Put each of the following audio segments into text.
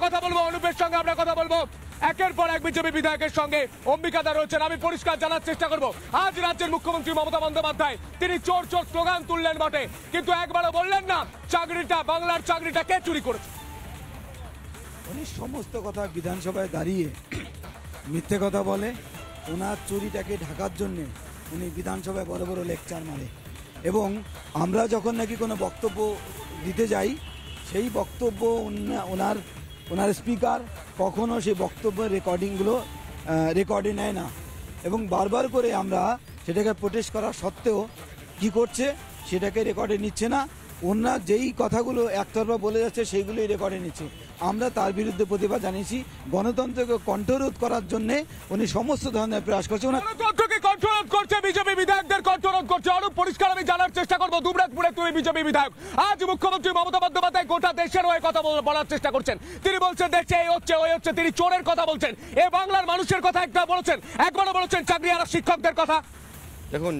কথা বলবো অনুপের সঙ্গে আমরা কথা বলবো একের পর এক বিজেপি বিধায়কের সঙ্গে অম্বিকা দা রয়েছেন। আমি পরিষ্কার জানার চেষ্টা করব, আজ রাজ্যের মুখ্যমন্ত্রী মমতা বন্দ্যোপাধ্যায় তিনি চোর চোর স্লোগান তুললেন বটে, কিন্তু একবারও বললেন না চাকরিটা, বাংলার চাকরিটা কে চুরি করেছে। উনি সমস্ত কথা বিধানসভায় দাঁড়িয়ে মিথ্যে কথা বলে। ওনার চুরিটাকে ঢাকার জন্যে উনি বিধানসভায় বড় বড় লেকচার মারে, এবং আমরা যখন নাকি কোনো বক্তব্য দিতে যাই সেই বক্তব্য ওনার স্পিকার কখনো সেই বক্তব্যের রেকর্ডিংগুলো রেকর্ডে নেয় না, এবং বারবার করে আমরা সেটাকে প্রোটেস্ট করা সত্ত্বেও কি করছে সেটাকে রেকর্ডে নিচ্ছে না। ওনার যেই কথাগুলো একতরফা বলে যাচ্ছে সেইগুলোই রেকর্ডে নিচ্ছে। আমরা তার বিরুদ্ধে প্রতিবাদ জানিয়েছি। গণতন্ত্রকে কণ্ঠরোধ করার জন্য উনি সমস্ত ধরনের প্রয়াস করছে। গণতন্ত্রকে কণ্ঠরোধ করছে, বিজেপি বিধায়কদের কণ্ঠরোধ করছে। আরো পরিষ্কার আমি জানার চেষ্টা করবো, দুবরাজপুরে তুমি বিজেপি বিধায়ক, আজ মুখ্যমন্ত্রী মমতা বন্দ্যোপাধ্যায় গোটা দেশের হয়ে কথা বলার চেষ্টা করছেন। তিনি বলছেন দেশে এই হচ্ছে ওই হচ্ছে, তিনি চোরের কথা বলছেন, এ বাংলার মানুষের কথা একটা বলেছেন, একবারও বলেছেন চাকরি আর শিক্ষকদের কথা। দেখুন,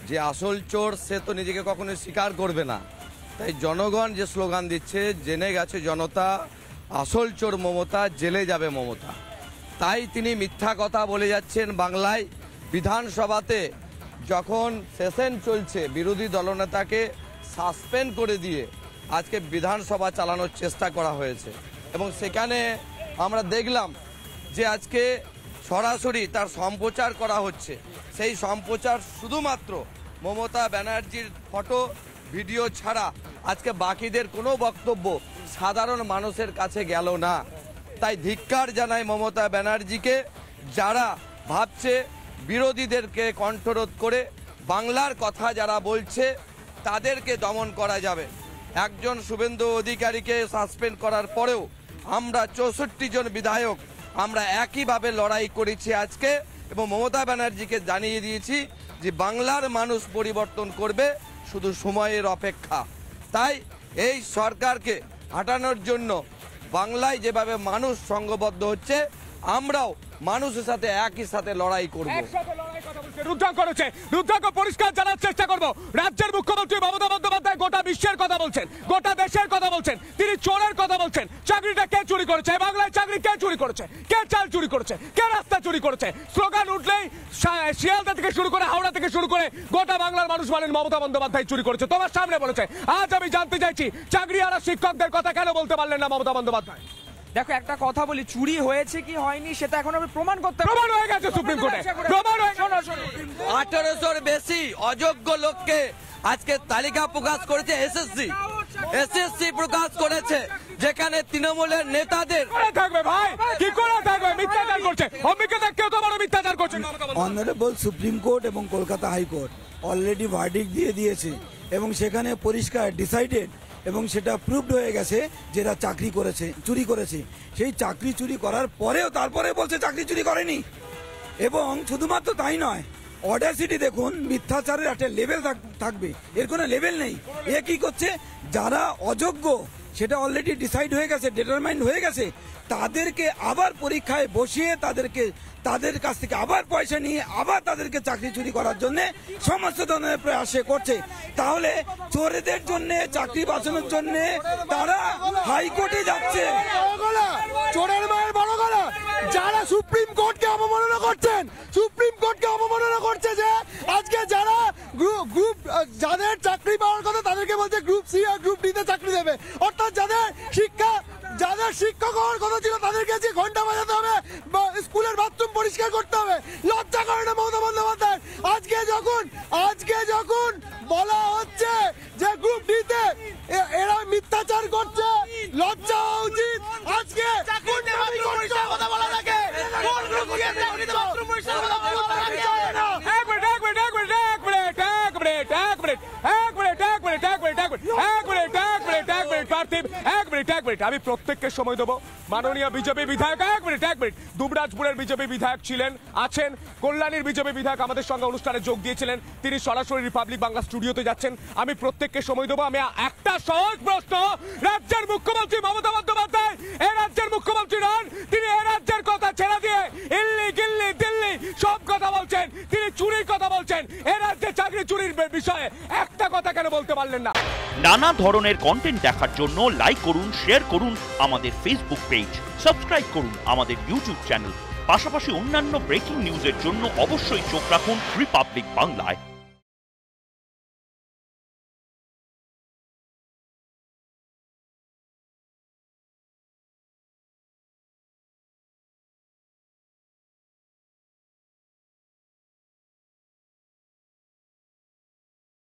যে আসল চোর সে তো নিজেকে কখনো স্বীকার করবে না, তাই জনগণ যে স্লোগান দিচ্ছে, জেনে গেছে জনতা আসল চোর মমতা, জেলে যাবে মমতা, তাই তিনি মিথ্যা কথা বলে যাচ্ছেন। বাংলায় বিধানসভাতে যখন সেশন চলছে বিরোধী দলনেতাকে সাসপেন্ড করে দিয়ে আজকে বিধানসভা চালানোর চেষ্টা করা হয়েছে, এবং সেখানে আমরা দেখলাম যে আজকে সরাসরি তার সম্প্রচার করা হচ্ছে। সেই সম্প্রচার শুধুমাত্র মমতা ব্যানার্জির ফটো ভিডিও ছাড়া আজকে বাকিদের কোনো বক্তব্য সাধারণ মানুষের কাছে গেল না। তাই ধিক্কার জানায় মমতা ব্যানার্জিকে, যারা ভাবছে বিরোধীদেরকে কণ্ঠরোধ করে বাংলার কথা যারা বলছে তাদেরকে দমন করা যাবে। একজন শুভেন্দু অধিকারীকে সাসপেন্ড করার পরেও আমরা 64 জন বিধায়ক আমরা একইভাবে লড়াই করেছি আজকে, এবং মমতা ব্যানার্জিকে জানিয়ে দিয়েছি যে বাংলার মানুষ পরিবর্তন করবে, শুধু সময়ের অপেক্ষা। তাই এই সরকারকে হটানোর জন্য বাংলায় যেভাবে মানুষ সংঘবদ্ধ হচ্ছে, আমরাও মানুষের সাথে একই সাথে লড়াই করব। রুদ্রাঙ্ক পরিষ্কার জানার চেষ্টা করব, রাজ্যের মুখ্যমন্ত্রী মমতা বন্দ্যোপাধ্যায় গোটা বিশ্বের কথা বলছেন, গোটা দেশের কথা বলছেন, তিনি চোরের কথা বলছেন। চাকরিটা কে চুরি করেছে, বাংলায় চাকরি কে চুরি করেছে, কে চাল চুরি করেছে, কে রাস্তা চুরি করেছে। স্লোগান উঠলেই শিয়ালদা থেকে শুরু করে হাওড়া থেকে শুরু করে গোটা বাংলার মানুষ বলেন মমতা বন্দ্যোপাধ্যায় চুরি করেছে, তোমার সামনে বলেছে। আজ আমি জানতে চাইছি চাকরি আর শিক্ষকদের কথা কেন বলতে পারলেন না মমতা বন্দ্যোপাধ্যায়। দেখো, একটা কথা বলি, চুরি হয়েছে কি হয়নি সেটা এখন আমি প্রমাণ করতে প্রমাণ হয়ে গেছে সুপ্রিম কোর্টে, প্রমাণ হয়ে গেছে। 1800-র বেশি অযোগ্য লোককে আজকে তালিকা প্রকাশ করেছে এসএসসি প্রকাশ করেছে, যেখানে তৃণমূলের নেতাদের থাকবে ভাই কি করে থাকবে, মিথ্যাচার করছে। অম্বিকা দা কেউ তো বড় মিথ্যাচার করছে। অনারেবল সুপ্রিম কোর্ট এবং কলকাতা হাইকোর্ট অলরেডি ভার্ডিক্ট দিয়ে দিয়েছে, এবং সেখানে পরিষ্কার ডিসাইডেড এবং সেটা প্রুভড হয়ে গেছে যেটা চাকরি করেছে, চুরি করেছে। সেই চাকরি চুরি করার পরেও তারপরে বলছে চাকরি চুরি করেনি। এবং শুধুমাত্র তাই নয়, অডাসিটি দেখুন, মিথ্যাচারের একটা লেভেল থাকবে, এর কোনো লেভেল নেই। এ কি করছে, যারা অযোগ্য সেটা অলরেডি ডিসাইড হয়ে গেছে, ডিটারমাইন্ড হয়ে গেছে, তাদেরকে আবার পরীক্ষায় বসিয়ে তাদের কাছ থেকে আবার পয়সা নিয়ে আবার তাদেরকে চাকরি চুরি করার জন্য সমস্ত ধরনের প্রয়াস করছে। তাহলে চোরেদের জন্য, চাকরি বাঁচানোর জন্য তারা হাইকোর্টে যাচ্ছে। চোরের মায়ের বড় গলা, যারা সুপ্রিম কোর্টকে অবমাননা করছেন, সুপ্রিম কোর্টকে অবমাননা করছে, যে আজকে যারা গ্রুপ যাদের চাকরি পাওয়ার কথা তাদেরকে বলছে গ্রুপ সি আর গ্রুপ ডি তে চাকরি দেবে, অর্থাৎ যাদের শিক্ষক হওয়ার কথা ছিল তাদেরকে যে ঘন্টা বাজাতে হবে, স্কুলের বাথরুম পরিষ্কার করতে হবে। লজ্জা করে না মমতা বন্দ্যোপাধ্যায়? আজকে যখন বলা হচ্ছে যে গ্রুপ ডি তে এরা মিথ্যাচার করছে, লজ্জা হওয়া উচিত। আজকে কথা বলা লাগে আমি প্রত্যেককে সময় দেবো। মাননীয় বিজেপি বিধায়ক, এক মিনিট, দুবরাজপুরের বিজেপি বিধায়ক ছিলেন, আছেন, কল্যাণীর বিজেপি বিধায়ক আমাদের সঙ্গে অনুষ্ঠানে যোগ দিয়েছিলেন, তিনি সরাসরি রিপাবলিক বাংলা স্টুডিওতে যাচ্ছেন। আমি প্রত্যেককে সময় দেবো। আমি একটা সহজ প্রশ্ন, রাজ্যের মুখ্যমন্ত্রী মমতা বন্দ্যোপাধ্যায় এ রাজ্যের মুখ্যমন্ত্রী নন, তিনি এ রাজ্যের কথা ছেড়ে দিয়ে ইল্লি গিল্লি দিল্লি সব কথা বলছেন, তিনি চুরির কথা বলছেন। এ রাজ্যে চাকরি চুরির বিষয়ে একটা কথা কেন বলতে পারলেন না? নানা ধরনের কন্টেন্ট দেখার জন্য লাইক করুন, শেয়ার করুন আমাদের ফেসবুক পেজ, সাবস্ক্রাইব করুন আমাদের ইউটিউব চ্যানেল। পাশাপাশি অন্যান্য ব্রেকিং নিউজের জন্য অবশ্যই চোখ রাখুন রিপাবলিক বাংলায়।